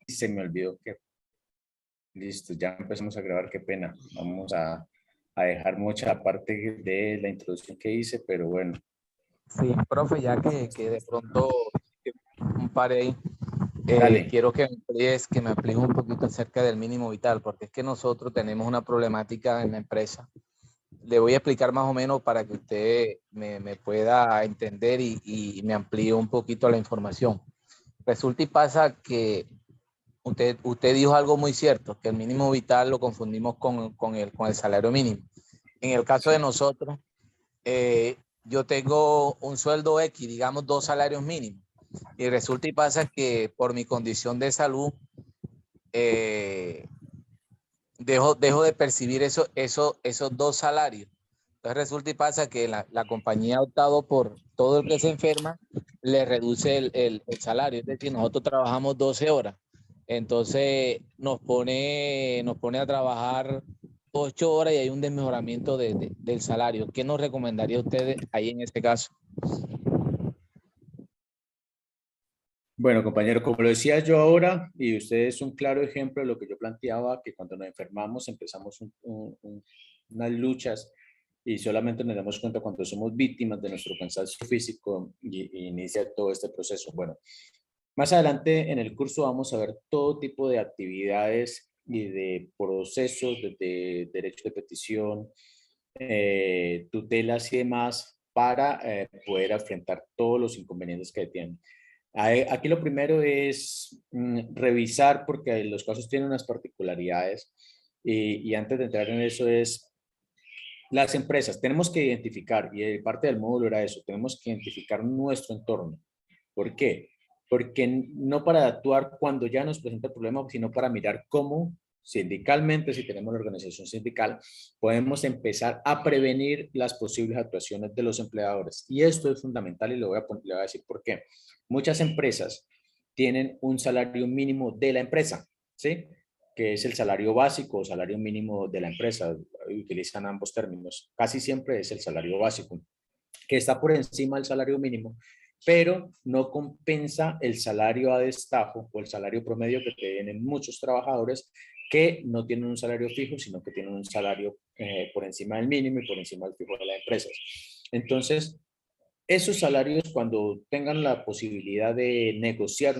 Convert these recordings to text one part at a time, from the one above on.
se me olvidó que... Listo, ya empezamos a grabar, qué pena. Vamos a dejar mucha parte de la introducción que hice, pero bueno. Sí, profe, ya que de pronto un par ahí, Dale. quiero que me amplíes un poquito acerca del mínimo vital, porque es que nosotros tenemos una problemática en la empresa. Le voy a explicar más o menos para que usted me pueda entender y me amplíe un poquito la información. Resulta y pasa que usted dijo algo muy cierto, que el mínimo vital lo confundimos con el salario mínimo. En el caso de nosotros, yo tengo un sueldo X, digamos 2 salarios mínimos, y resulta y pasa que por mi condición de salud, dejo de percibir esos 2 salarios. Entonces resulta y pasa que la compañía ha optado por todo el que se enferma, le reduce el salario. Es decir, nosotros trabajamos 12 horas. Entonces nos pone a trabajar 8 horas y hay un desmejoramiento del salario. ¿Qué nos recomendaría ustedes ahí en este caso? Bueno, compañero, como lo decía yo ahora, y usted es un claro ejemplo de lo que yo planteaba, que cuando nos enfermamos empezamos unas luchas y solamente nos damos cuenta cuando somos víctimas de nuestro cansancio físico y inicia todo este proceso. Bueno, más adelante en el curso vamos a ver todo tipo de actividades y de procesos de derecho de petición, tutelas y demás para poder enfrentar todos los inconvenientes que tienen. Aquí lo primero es revisar, porque los casos tienen unas particularidades, y antes de entrar en eso es las empresas. Tenemos que identificar, y parte del módulo era eso, tenemos que identificar nuestro entorno. ¿Por qué? Porque no para actuar cuando ya nos presenta el problema, sino para mirar cómo sindicalmente, si tenemos la organización sindical, podemos empezar a prevenir las posibles actuaciones de los empleadores. Y esto es fundamental y le voy a decir por qué. Muchas empresas tienen un salario mínimo de la empresa, ¿sí? Que es el salario básico o salario mínimo de la empresa. Utilizan ambos términos. Casi siempre es el salario básico, que está por encima del salario mínimo, pero no compensa el salario a destajo o el salario promedio que tienen muchos trabajadores que no tienen un salario fijo, sino que tienen un salario por encima del mínimo y por encima del fijo de las empresas. Entonces, esos salarios, cuando tengan la posibilidad de negociar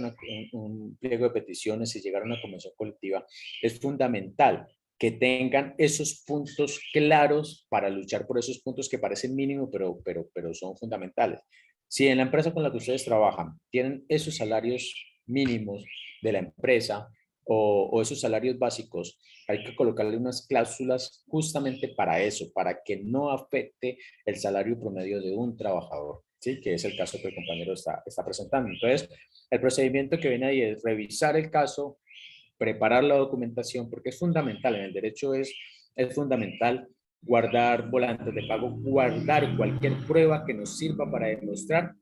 un pliego de peticiones y llegar a una convención colectiva, es fundamental que tengan esos puntos claros para luchar por esos puntos que parecen mínimos, pero son fundamentales. Si en la empresa con la que ustedes trabajan tienen esos salarios mínimos de la empresa o esos salarios básicos, hay que colocarle unas cláusulas justamente para eso, para que no afecte el salario promedio de un trabajador, ¿sí? Que es el caso que el compañero está presentando. Entonces, el procedimiento que viene ahí es revisar el caso, preparar la documentación, porque es fundamental, en el derecho es fundamental guardar volantes de pago, guardar cualquier prueba que nos sirva para demostrar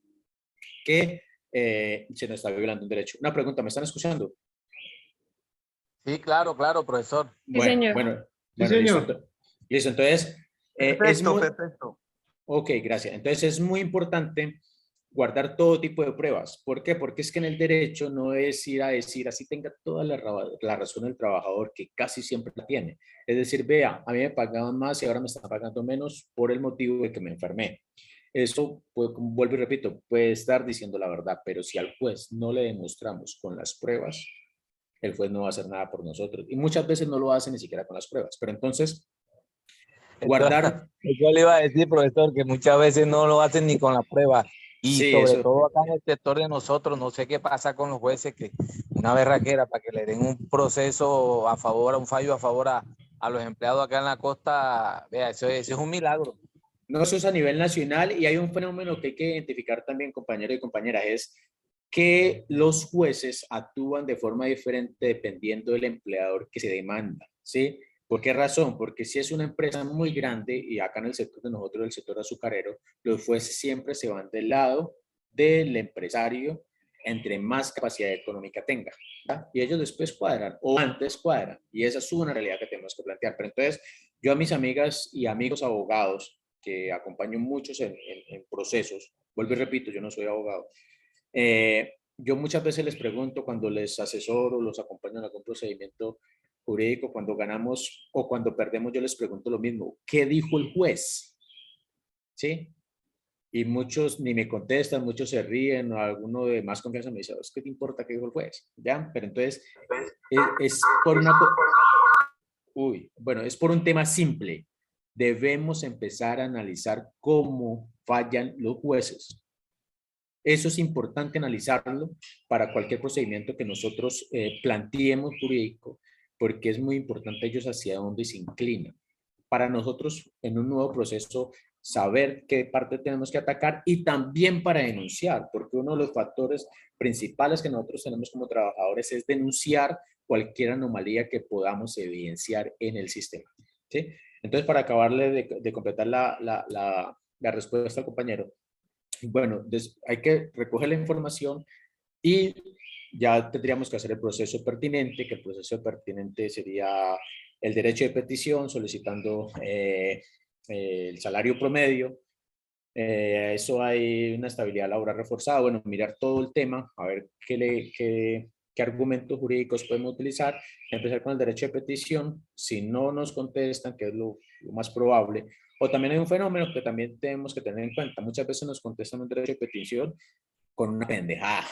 que se nos está violando un derecho. Una pregunta, ¿me están escuchando? Sí, claro, claro, profesor. Sí, señor. Sí, Listo. señor. Listo, entonces, es Perfecto, muy... perfecto. Ok, gracias. Entonces es muy importante guardar todo tipo de pruebas. ¿Por qué? Porque es que en el derecho no es ir a decir, así tenga toda la razón el trabajador, que casi siempre la tiene. Es decir, vea, a mí me pagaban más y ahora me están pagando menos por el motivo de que me enfermé. Eso, pues, vuelvo y repito, puede estar diciendo la verdad, pero si al juez no le demostramos con las pruebas, el juez no va a hacer nada por nosotros. Y muchas veces no lo hace ni siquiera con las pruebas. Pero entonces, guardar... Eso le iba a decir, profesor, que muchas veces no lo hacen ni con la prueba. Y Sí, sobre eso. todo acá en el sector de nosotros, no sé qué pasa con los jueces, que una berraquera para que le den un proceso a favor, un fallo a favor a los empleados acá en la costa, vea, eso es un milagro. No, eso es a nivel nacional, y hay un fenómeno que hay que identificar también, compañeros y compañeras, es que los jueces actúan de forma diferente dependiendo del empleador que se demanda, ¿sí? ¿Por qué razón? Porque si es una empresa muy grande, y acá en el sector de nosotros, el sector azucarero, los jueces siempre se van del lado del empresario entre más capacidad económica tenga, ¿verdad? Y ellos después cuadran, o antes cuadran, y esa es una realidad que tenemos que plantear. Pero entonces, yo a mis amigas y amigos abogados, que acompaño muchos en procesos, vuelvo y repito, yo no soy abogado, yo muchas veces les pregunto cuando les asesoro, los acompaño en algún procedimiento jurídico, cuando ganamos o cuando perdemos, yo les pregunto lo mismo. ¿Qué dijo el juez? ¿Sí? Y muchos ni me contestan, muchos se ríen, o alguno de más confianza me dice, es que te importa qué dijo el juez, ¿ya? Pero entonces es por una, bueno, es por un tema simple. Debemos empezar a analizar cómo fallan los jueces. Eso es importante analizarlo para cualquier procedimiento que nosotros planteemos jurídico, porque es muy importante ellos hacia dónde se inclinan. Para nosotros, en un nuevo proceso, saber qué parte tenemos que atacar y también para denunciar, porque uno de los factores principales que nosotros tenemos como trabajadores es denunciar cualquier anomalía que podamos evidenciar en el sistema. ¿Sí? Entonces, para acabarle de completar la respuesta al compañero, bueno, hay que recoger la información y ya tendríamos que hacer el proceso pertinente, que el proceso pertinente sería el derecho de petición solicitando el salario promedio. Eso hay una estabilidad laboral reforzada. Bueno, mirar todo el tema, a ver qué argumentos jurídicos podemos utilizar. Empezar con el derecho de petición. Si no nos contestan, que es lo más probable, o también hay un fenómeno que también tenemos que tener en cuenta. Muchas veces nos contestan un derecho de petición con una pendejada,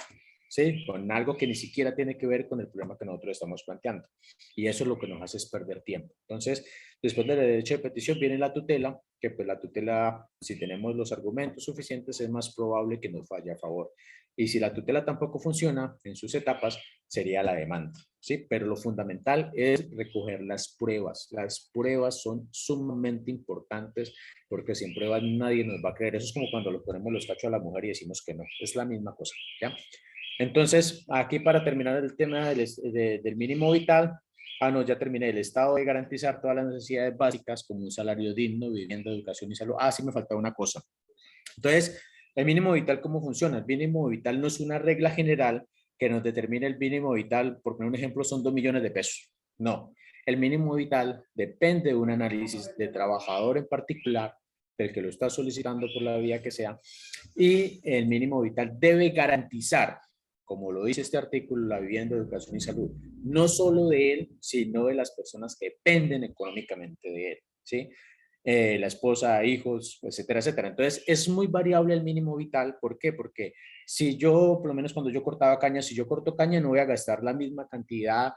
¿sí? Con algo que ni siquiera tiene que ver con el problema que nosotros estamos planteando. Y eso es lo que nos hace es perder tiempo. Entonces, después del derecho de petición viene la tutela, que pues la tutela, si tenemos los argumentos suficientes, es más probable que nos falle a favor. Y si la tutela tampoco funciona en sus etapas, sería la demanda, ¿sí? Pero lo fundamental es recoger las pruebas. Las pruebas son sumamente importantes porque sin pruebas nadie nos va a creer. Eso es como cuando le ponemos los cachos a la mujer y decimos que no. Es la misma cosa, ¿ya? Entonces, aquí para terminar el tema del mínimo vital, no, ya terminé. El Estado debe garantizar todas las necesidades básicas como un salario digno, vivienda, educación y salud. Sí me faltaba una cosa. Entonces, el mínimo vital, ¿cómo funciona? El mínimo vital no es una regla general que nos determine el mínimo vital, por poner un ejemplo, son 2 millones de pesos. No, el mínimo vital depende de un análisis de trabajador en particular, del que lo está solicitando por la vía que sea, y el mínimo vital debe garantizar, como lo dice este artículo, la vivienda, educación y salud, no solo de él, sino de las personas que dependen económicamente de él, ¿sí? La esposa, hijos, etcétera, etcétera. Entonces, es muy variable el mínimo vital. ¿Por qué? Porque si yo, por lo menos cuando yo cortaba caña, si yo corto caña, no voy a gastar la misma cantidad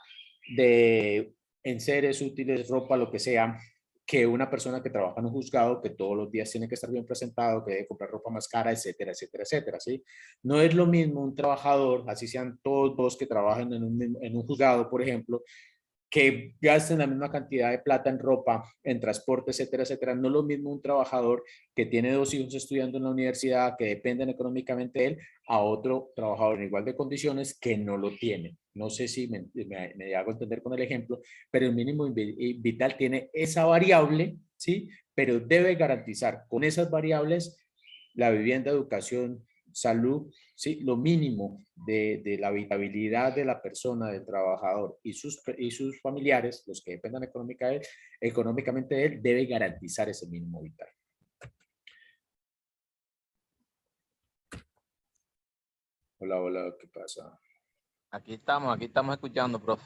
de enseres, útiles, ropa, lo que sea, que una persona que trabaja en un juzgado, que todos los días tiene que estar bien presentado, que debe comprar ropa más cara, etcétera, etcétera, etcétera, ¿sí? No es lo mismo un trabajador, así sean todos que trabajan en un juzgado, por ejemplo, que gasten la misma cantidad de plata en ropa, en transporte, etcétera, etcétera. No es lo mismo un trabajador que tiene 2 hijos estudiando en la universidad, que dependen económicamente de él, a otro trabajador en igual de condiciones que no lo tiene. No sé si me hago entender con el ejemplo, pero el mínimo vital tiene esa variable, ¿sí? Pero debe garantizar con esas variables la vivienda, educación, salud, ¿sí? Lo mínimo de la habitabilidad de la persona, del trabajador y sus familiares, los que dependan económicamente de él, debe garantizar ese mínimo vital. Hola, hola, ¿qué pasa? Aquí estamos escuchando, profe.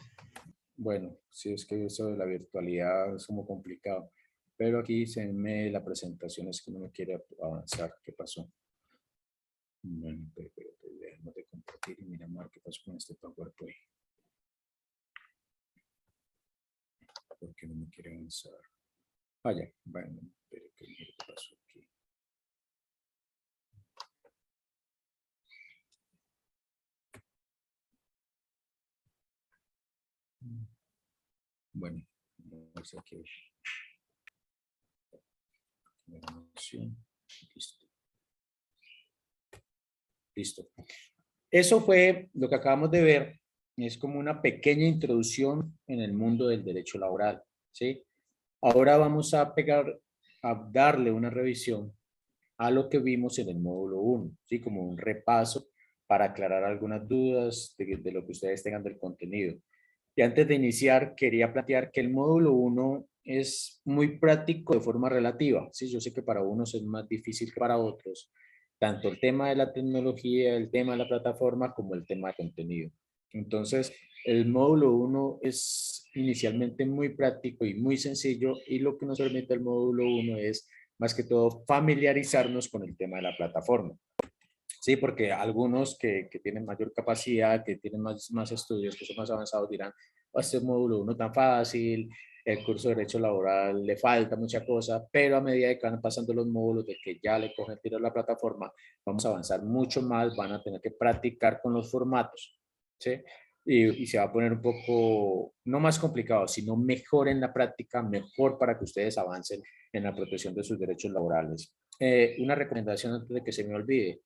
Bueno, sí, es que eso de la virtualidad es como complicado, pero aquí se me la presentación es que no me quiere avanzar. ¿Qué pasó? Bueno, pero déjame de compartir y mira, qué pasó con este PowerPoint. ¿Por qué no me quiere avanzar? Vaya, bueno, pero qué pasó aquí. Bueno, vamos aquí. Listo. Listo. Eso fue lo que acabamos de ver. Es como una pequeña introducción en el mundo del derecho laboral, ¿sí? Ahora vamos a darle una revisión a lo que vimos en el módulo 1, ¿sí? Como un repaso para aclarar algunas dudas de lo que ustedes tengan del contenido. Y antes de iniciar, quería plantear que el módulo 1 es muy práctico de forma relativa, ¿sí? Yo sé que para unos es más difícil que para otros, tanto el tema de la tecnología, el tema de la plataforma, como el tema de contenido. Entonces, el módulo 1 es inicialmente muy práctico y muy sencillo, y lo que nos permite el módulo 1 es, más que todo, familiarizarnos con el tema de la plataforma. Sí, porque algunos que tienen mayor capacidad, que tienen más estudios, que son más avanzados, dirán, "Oh, este módulo 1 tan fácil, el curso de Derecho Laboral le falta mucha cosa", pero a medida que van pasando los módulos, de que ya le cogen tiro a la plataforma, vamos a avanzar mucho más, van a tener que practicar con los formatos, ¿sí? Y se va a poner un poco, no más complicado, sino mejor en la práctica, mejor para que ustedes avancen en la protección de sus derechos laborales. Una recomendación antes de que se me olvide.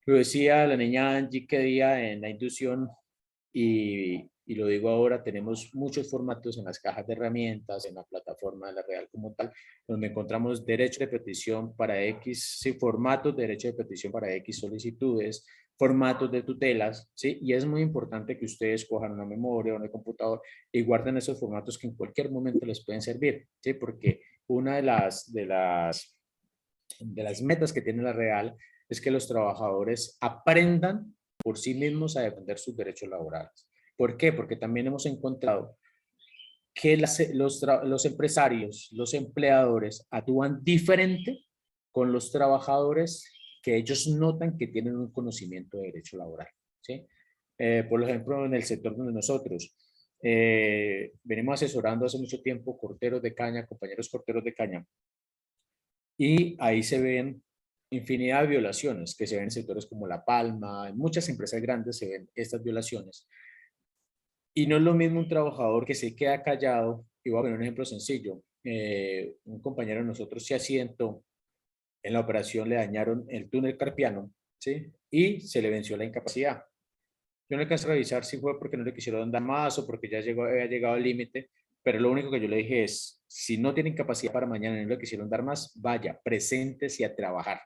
Lo decía la niña Angie que día en la inducción, y lo digo ahora, tenemos muchos formatos en las cajas de herramientas, en la plataforma de la Real como tal, donde encontramos derecho de petición para X, sí, formatos de derecho de petición para X solicitudes, formatos de tutelas, ¿sí? Y es muy importante que ustedes cojan una memoria o un computador y guarden esos formatos que en cualquier momento les pueden servir, ¿sí? Porque una de las metas que tiene la Real es que los trabajadores aprendan por sí mismos a defender sus derechos laborales. ¿Por qué? Porque también hemos encontrado que los empresarios, los empleadores actúan diferente con los trabajadores que ellos notan que tienen un conocimiento de derecho laboral, ¿sí? Por ejemplo, en el sector donde nosotros venimos asesorando hace mucho tiempo corteros de caña, compañeros corteros de caña, y ahí se ven infinidad de violaciones que se ven en sectores como La Palma, en muchas empresas grandes se ven estas violaciones. Y no es lo mismo un trabajador que se queda callado, y voy a poner un ejemplo sencillo. Un compañero de nosotros se accidentó, en la operación le dañaron el túnel carpiano, ¿sí? Y se le venció la incapacidad. Yo no alcancé a revisar si fue porque no le quisieron dar más o porque ya había llegado al límite, pero lo único que yo le dije es, si no tienen capacidad para mañana y no le quisieron dar más, vaya, preséntese a trabajar,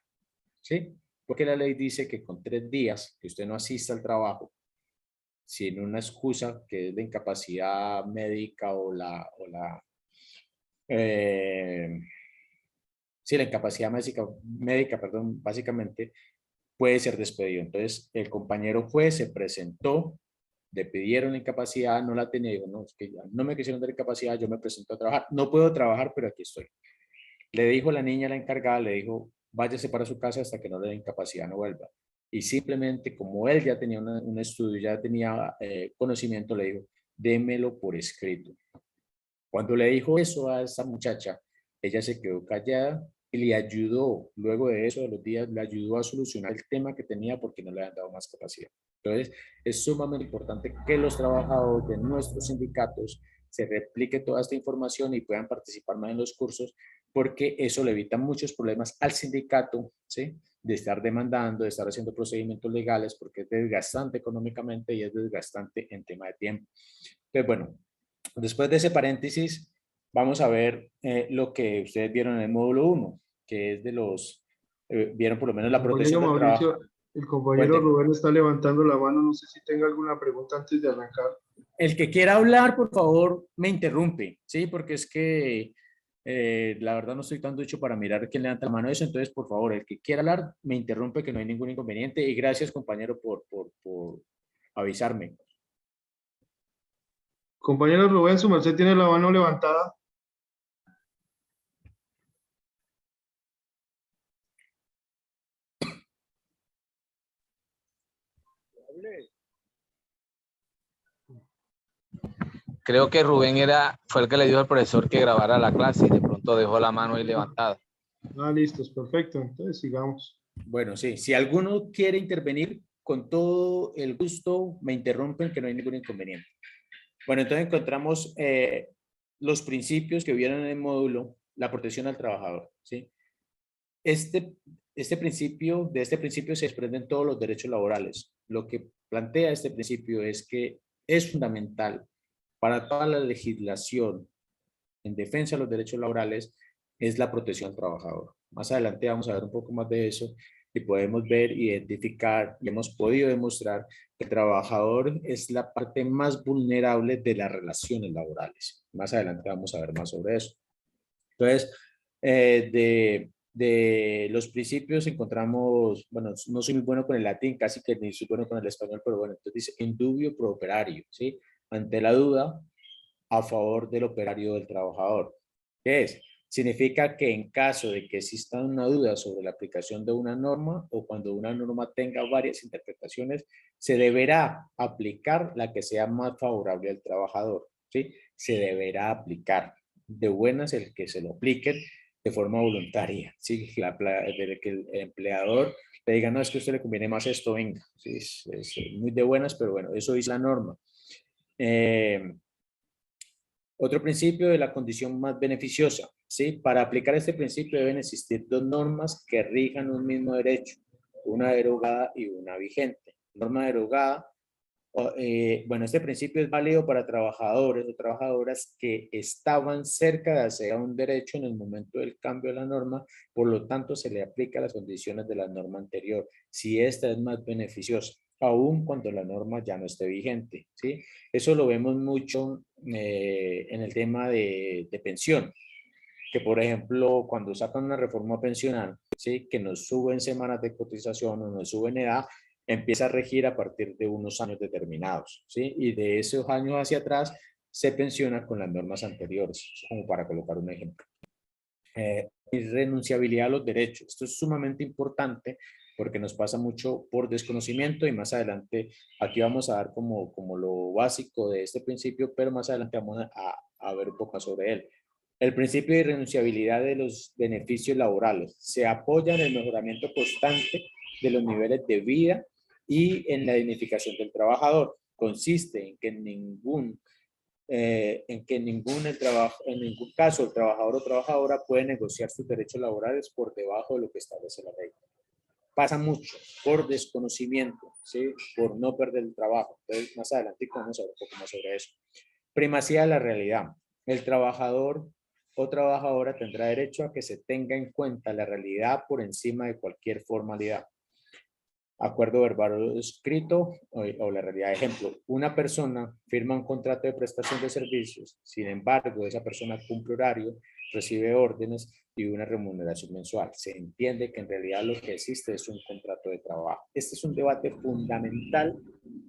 ¿sí? Porque la ley dice que con 3 días que usted no asista al trabajo, sin una excusa que es de incapacidad médica eh, sí, la incapacidad médica, perdón, básicamente, puede ser despedido. Entonces, el compañero fue, se presentó, le pidieron la incapacidad, no la tenía, digo, no, es que ya no me quisieron dar incapacidad, yo me presento a trabajar, no puedo trabajar, pero aquí estoy. Le dijo la niña, la encargada, le dijo, váyase para su casa hasta que no le dé incapacidad, no vuelva. Y simplemente, como él ya tenía un estudio, ya tenía conocimiento, le dijo, démelo por escrito. Cuando le dijo eso a esa muchacha, ella se quedó callada y le ayudó, luego de eso, de los días, le ayudó a solucionar el tema que tenía porque no le habían dado más capacidad. Entonces, es sumamente importante que los trabajadores de nuestros sindicatos se replique toda esta información y puedan participar más en los cursos, porque eso le evita muchos problemas al sindicato, ¿sí? De estar demandando, de estar haciendo procedimientos legales, porque es desgastante económicamente y es desgastante en tema de tiempo. Entonces, bueno, después de ese paréntesis, vamos a ver lo que ustedes vieron en el módulo 1, que es de los, vieron por lo menos la Compañero protección del trabajo. Mauricio, el compañero Cuéntenme. Rubén está levantando la mano, no sé si tenga alguna pregunta antes de arrancar. El que quiera hablar, por favor, me interrumpe, ¿sí? Porque es que la verdad no estoy tan ducho para mirar quién levanta la mano eso, entonces, por favor, el que quiera hablar, me interrumpe, que no hay ningún inconveniente, y gracias, compañero, por avisarme. Compañero Rubén, su merced tiene la mano levantada. Creo que Rubén fue el que le dijo al profesor que grabara la clase y de pronto dejó la mano ahí levantada. Ah, listos, perfecto. Entonces sigamos. Bueno, sí, si alguno quiere intervenir, con todo el gusto, me interrumpen, que no hay ningún inconveniente. Bueno, entonces encontramos los principios que vieron en el módulo, la protección al trabajador, ¿sí? Este, de este principio se desprenden todos los derechos laborales. Lo que plantea este principio es que es fundamental para toda la legislación en defensa de los derechos laborales es la protección al trabajador. Más adelante vamos a ver un poco más de eso y podemos ver, identificar y hemos podido demostrar que el trabajador es la parte más vulnerable de las relaciones laborales. Más adelante vamos a ver más sobre eso. Entonces, de los principios encontramos, bueno, no soy muy bueno con el latín, casi que ni soy bueno con el español, pero bueno, entonces dice in dubio pro operario, ¿sí? Ante la duda, a favor del operario del trabajador. ¿Qué es? Significa que en caso de que exista una duda sobre la aplicación de una norma o cuando una norma tenga varias interpretaciones, se deberá aplicar la que sea más favorable al trabajador, ¿sí? Se deberá aplicar. De buenas el que se lo apliquen de forma voluntaria, ¿sí? De que el empleador le diga, no, es que a usted le conviene más esto, venga. ¿Sí? Es muy de buenas, pero bueno, eso es la norma. Otro principio de la condición más beneficiosa, ¿sí? Para aplicar este principio deben existir dos normas que rijan un mismo derecho, una derogada y una vigente. Norma derogada, bueno, este principio es válido para trabajadores o trabajadoras que estaban cerca de acceder a un derecho en el momento del cambio de la norma, por lo tanto se le aplica las condiciones de la norma anterior, si esta es más beneficiosa, aun cuando la norma ya no esté vigente, ¿sí? Eso lo vemos mucho en el tema de pensión, que por ejemplo, cuando sacan una reforma pensional, ¿sí? Que nos suben semanas de cotización o nos suben edad, empieza a regir a partir de unos años determinados, ¿sí? Y de esos años hacia atrás se pensiona con las normas anteriores, como para colocar un ejemplo. Irrenunciabilidad a los derechos. Esto es sumamente importante porque nos pasa mucho por desconocimiento y más adelante aquí vamos a dar como lo básico de este principio, pero más adelante vamos a ver un poco más sobre él. El principio de irrenunciabilidad de los beneficios laborales se apoya en el mejoramiento constante de los niveles de vida y en la dignificación del trabajador. Consiste en ningún caso el trabajador o trabajadora puede negociar sus derechos laborales por debajo de lo que establece la ley. Pasa mucho por desconocimiento, ¿sí? Por no perder el trabajo. Entonces, más adelante vamos a ver un poco más sobre eso. Primacía de la realidad. El trabajador o trabajadora tendrá derecho a que se tenga en cuenta la realidad por encima de cualquier formalidad. Acuerdo verbal escrito o la realidad. Ejemplo, una persona firma un contrato de prestación de servicios, sin embargo, esa persona cumple horario, recibe órdenes y una remuneración mensual. Se entiende que en realidad lo que existe es un contrato de trabajo. Este es un debate fundamental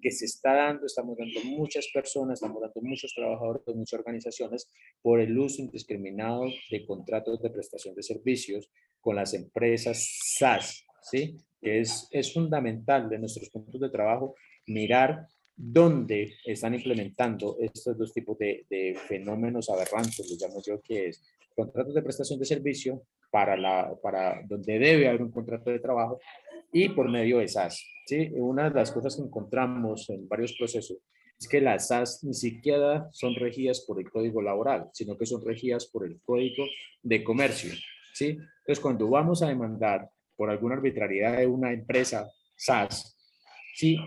que se está dando, estamos dando muchas personas, estamos dando muchos trabajadores, muchas organizaciones, por el uso indiscriminado de contratos de prestación de servicios con las empresas SaaS, ¿sí? Es fundamental de nuestros puntos de trabajo mirar dónde están implementando estos dos tipos de fenómenos aberrantes, les llamo yo, que es contratos de prestación de servicio para donde debe haber un contrato de trabajo y por medio de SaaS. ¿Sí? Una de las cosas que encontramos en varios procesos es que las SaaS ni siquiera son regidas por el código laboral, sino que son regidas por el código de comercio. ¿Sí? Entonces, cuando vamos a demandar por alguna arbitrariedad de una empresa SaaS, sí,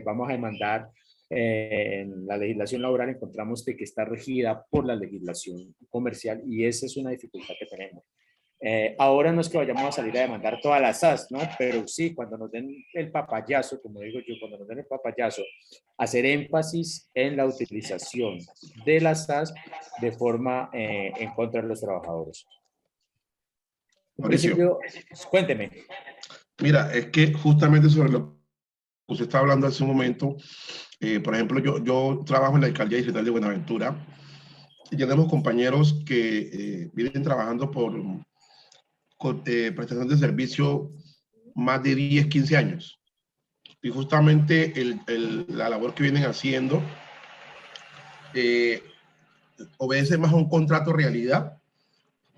vamos a demandar en la legislación laboral, encontramos que está regida por la legislación comercial y esa es una dificultad que tenemos. Ahora no es que vayamos a salir a demandar todas las SAS, ¿no? Pero sí, cuando nos den el papayazo, como digo yo, cuando nos den el papayazo, hacer énfasis en la utilización de las SAS de forma en contra de los trabajadores. En principio, cuénteme. Mira, es que justamente sobre lo que usted está hablando hace un momento, por ejemplo, yo trabajo en la Alcaldía Distrital de Buenaventura y tenemos compañeros que vienen trabajando por prestación de servicio más de 10, 15 años. Y justamente la labor que vienen haciendo obedece más a un contrato realidad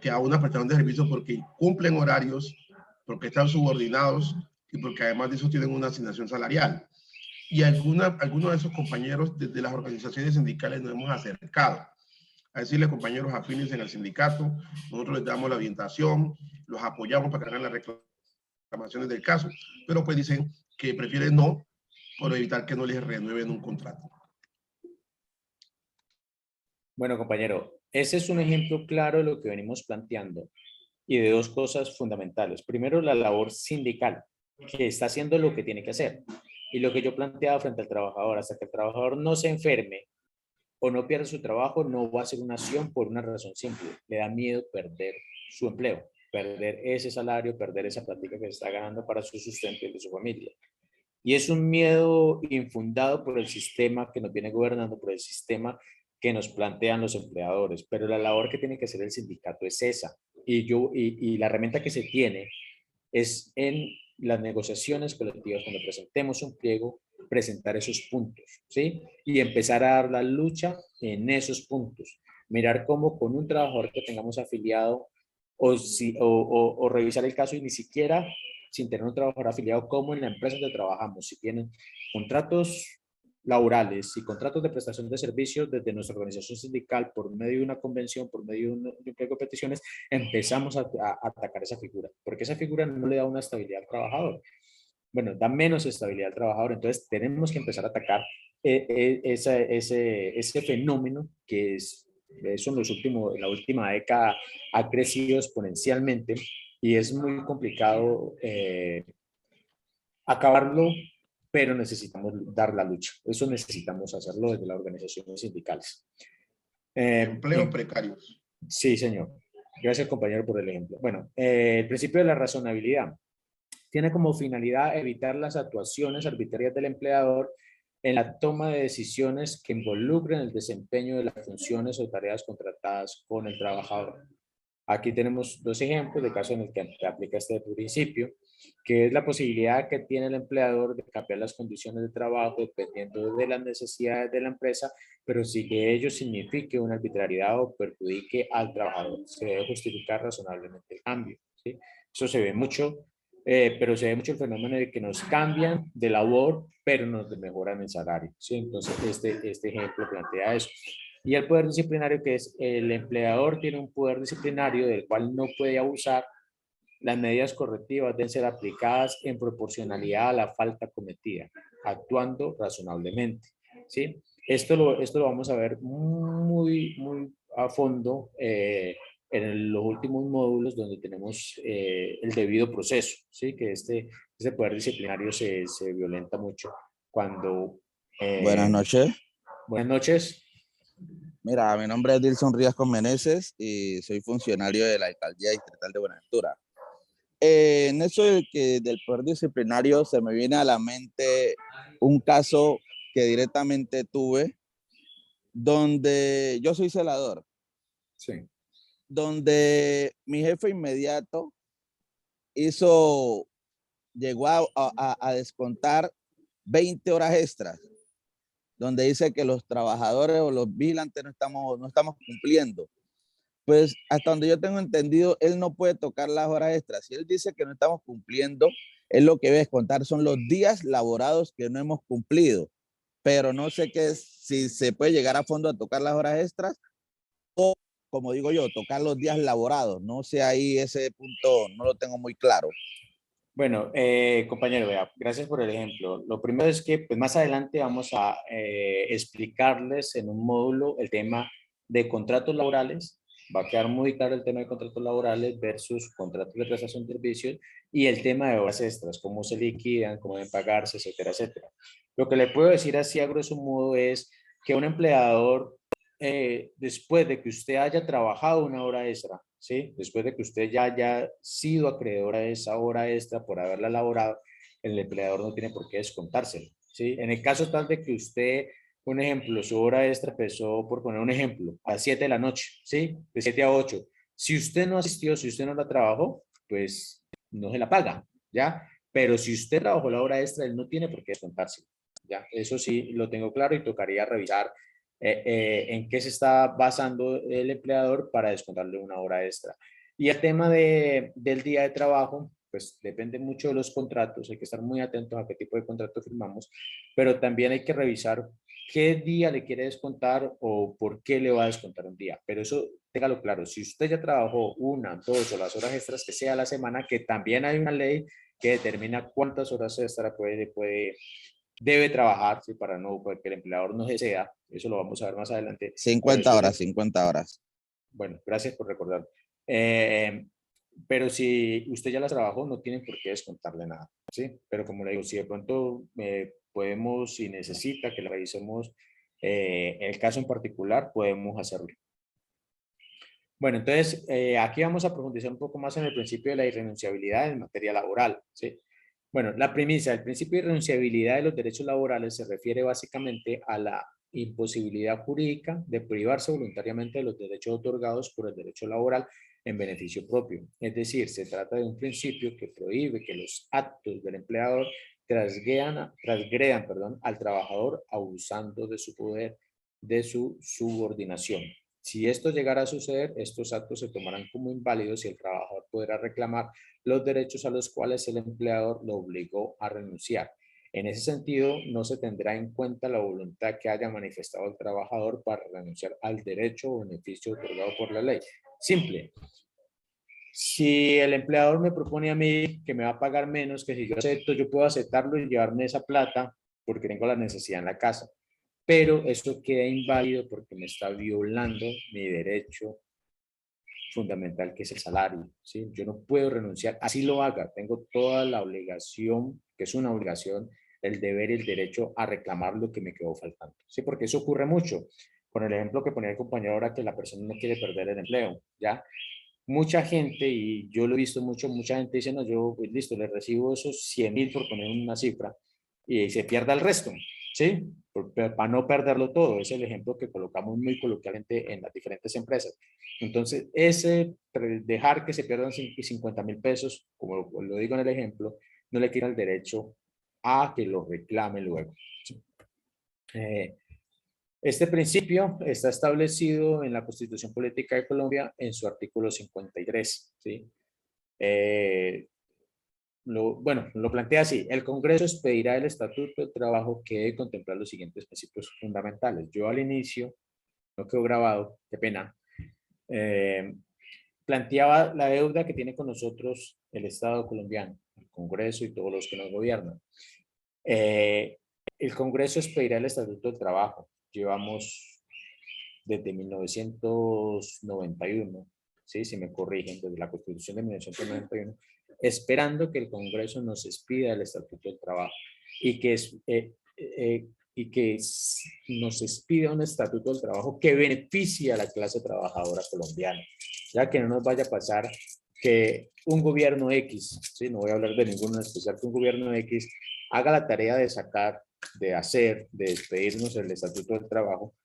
que a una prestación de servicio porque cumplen horarios, porque están subordinados y porque además de eso tienen una asignación salarial. Y algunos de esos compañeros desde las organizaciones sindicales nos hemos acercado a decirle, compañeros afines en el sindicato, nosotros les damos la orientación, los apoyamos para que hagan las reclamaciones del caso, pero pues dicen que prefieren no, por evitar que no les renueven un contrato. Bueno, compañero, ese es un ejemplo claro de lo que venimos planteando y de dos cosas fundamentales. Primero, la labor sindical, que está haciendo lo que tiene que hacer. Y lo que yo planteaba frente al trabajador, hasta que el trabajador no se enferme o no pierde su trabajo, no va a hacer una acción por una razón simple. Le da miedo perder su empleo, perder ese salario, perder esa práctica que se está ganando para su sustento y el de su familia. Y es un miedo infundado por el sistema que nos viene gobernando, por el sistema que nos plantean los empleadores. Pero la labor que tiene que hacer el sindicato es esa. Y la herramienta que se tiene es en las negociaciones colectivas, cuando presentemos un pliego, presentar esos puntos, ¿sí? Y empezar a dar la lucha en esos puntos. Mirar cómo con un trabajador que tengamos afiliado o revisar el caso y ni siquiera sin tener un trabajador afiliado, como en la empresa donde trabajamos, si tienen contratos laborales y contratos de prestación de servicios desde nuestra organización sindical por medio de una convención, por medio de un pliego de peticiones, empezamos a atacar esa figura, porque esa figura no le da una estabilidad al trabajador. Bueno, da menos estabilidad al trabajador, entonces tenemos que empezar a atacar ese fenómeno que es, eso en la última década ha crecido exponencialmente y es muy complicado acabarlo, pero necesitamos dar la lucha. Eso necesitamos hacerlo desde las organizaciones sindicales. Empleos precarios. Sí, señor. Gracias, compañero, por el ejemplo. Bueno, el principio de la razonabilidad tiene como finalidad evitar las actuaciones arbitrarias del empleador en la toma de decisiones que involucren el desempeño de las funciones o tareas contratadas con el trabajador. Aquí tenemos dos ejemplos de casos en el que aplica este principio, que es la posibilidad que tiene el empleador de cambiar las condiciones de trabajo dependiendo de las necesidades de la empresa, pero sin que ello signifique una arbitrariedad o perjudique al trabajador. Se debe justificar razonablemente el cambio, ¿sí? Eso se ve mucho, pero se ve mucho el fenómeno de que nos cambian de labor, pero nos mejoran el salario, ¿sí? Entonces, este ejemplo plantea eso. Y el poder disciplinario, que es el empleador tiene un poder disciplinario del cual no puede abusar. Las medidas correctivas deben ser aplicadas en proporcionalidad a la falta cometida, actuando razonablemente, ¿sí? Esto lo vamos a ver muy a fondo en los últimos módulos donde tenemos el debido proceso, ¿sí? Que este poder disciplinario se violenta mucho cuando... Buenas noches. Buenas noches. Mira, mi nombre es Dilson Riascos Meneses y soy funcionario de la Alcaldía Distrital de Buenaventura. En eso del poder disciplinario se me viene a la mente un caso que directamente tuve, donde yo soy celador, Sí. donde mi jefe inmediato llegó a descontar 20 horas extras, donde dice que los trabajadores o los vigilantes no estamos cumpliendo. Pues hasta donde yo tengo entendido, él no puede tocar las horas extras. Si él dice que no estamos cumpliendo, él lo que debe descontar son los días laborados que no hemos cumplido. Pero no sé si se puede llegar a fondo a tocar las horas extras o, como digo yo, tocar los días laborados. No sé, ahí ese punto no lo tengo muy claro. Bueno, compañero, vea, gracias por el ejemplo. Lo primero es que pues, más adelante vamos a explicarles en un módulo el tema de contratos laborales. Va a quedar muy claro el tema de contratos laborales versus contratos de prestación de servicios y el tema de horas extras, cómo se liquidan, cómo deben pagarse, etcétera, etcétera. Lo que le puedo decir así a grosso modo es que un empleador, después de que usted haya trabajado una hora extra, ¿sí? Después de que usted ya haya sido acreedora de esa hora extra por haberla elaborado, el empleador no tiene por qué descontárselo, ¿sí? En el caso tal de que usted, un ejemplo, su hora extra empezó, por poner un ejemplo, a 7 de la noche, ¿sí? De 7 a 8. Si usted no asistió, si usted no la trabajó, pues no se la paga, ¿ya? Pero si usted trabajó la hora extra, él no tiene por qué descontárselo, ¿ya? Eso sí lo tengo claro y tocaría revisar en qué se está basando el empleador para descontarle una hora extra. Y el tema del día de trabajo, pues depende mucho de los contratos, hay que estar muy atentos a qué tipo de contrato firmamos, pero también hay que revisar qué día le quiere descontar o por qué le va a descontar un día. Pero eso, téngalo claro, si usted ya trabajó una, dos o las horas extras que sea a la semana, que también hay una ley que determina cuántas horas extra debe trabajar, ¿sí? Para que el empleador no se exceda. Eso lo vamos a ver más adelante. 50 horas, 50 horas. Bueno, gracias por recordar. Pero si usted ya las trabajó, no tienen por qué descontarle nada, ¿sí? Pero como le digo, si de pronto podemos, si necesita que la revisemos en el caso en particular podemos hacerlo. Bueno, entonces aquí vamos a profundizar un poco más en el principio de la irrenunciabilidad en materia laboral, ¿sí? Bueno, la premisa, el principio de irrenunciabilidad de los derechos laborales se refiere básicamente a la imposibilidad jurídica de privarse voluntariamente de los derechos otorgados por el derecho laboral en beneficio propio. Es decir, se trata de un principio que prohíbe que los actos del empleador transgredan, al trabajador abusando de su poder, de su subordinación. Si esto llegara a suceder, estos actos se tomarán como inválidos y el trabajador podrá reclamar los derechos a los cuales el empleador lo obligó a renunciar. En ese sentido, no se tendrá en cuenta la voluntad que haya manifestado el trabajador para renunciar al derecho o beneficio otorgado por la ley. Simple. Si el empleador me propone a mí que me va a pagar menos, que si yo acepto, yo puedo aceptarlo y llevarme esa plata porque tengo la necesidad en la casa. Pero eso queda inválido porque me está violando mi derecho fundamental, que es el salario, ¿sí? Yo no puedo renunciar, así lo haga, tengo toda la obligación, que es una obligación, el deber y el derecho a reclamar lo que me quedó faltando, ¿sí? Porque eso ocurre mucho, con el ejemplo que ponía el compañero ahora, que la persona no quiere perder el empleo, ¿ya? Mucha gente, y yo lo he visto mucho, mucha gente dice, no, yo, pues listo, le recibo esos 100.000 por poner una cifra, y se pierda el resto, ¿sí? Para no perderlo todo, es el ejemplo que colocamos muy coloquialmente en las diferentes empresas. Entonces, ese dejar que se pierdan 50.000 pesos, como lo digo en el ejemplo, no le quita el derecho a que lo reclame luego. ¿Sí? Este principio está establecido en la Constitución Política de Colombia en su artículo 53. ¿Sí? Bueno, lo plantea así: el Congreso expedirá el Estatuto de Trabajo que debe contemplar los siguientes principios fundamentales. Yo al inicio, no quedó grabado, qué pena, planteaba la deuda que tiene con nosotros el Estado colombiano, el Congreso y todos los que nos gobiernan. El Congreso expedirá el Estatuto del Trabajo. Llevamos desde 1991, ¿sí? Si me corrigen, desde la Constitución de 1991, esperando que el Congreso nos expida el Estatuto del Trabajo y que nos expida un Estatuto del Trabajo que beneficie a la clase trabajadora colombiana, ya que no nos vaya a pasar que un gobierno X, ¿sí? No voy a hablar de ninguno en especial, que un gobierno X haga la tarea de sacar, de hacer, de despedirnos del Estatuto del Trabajo,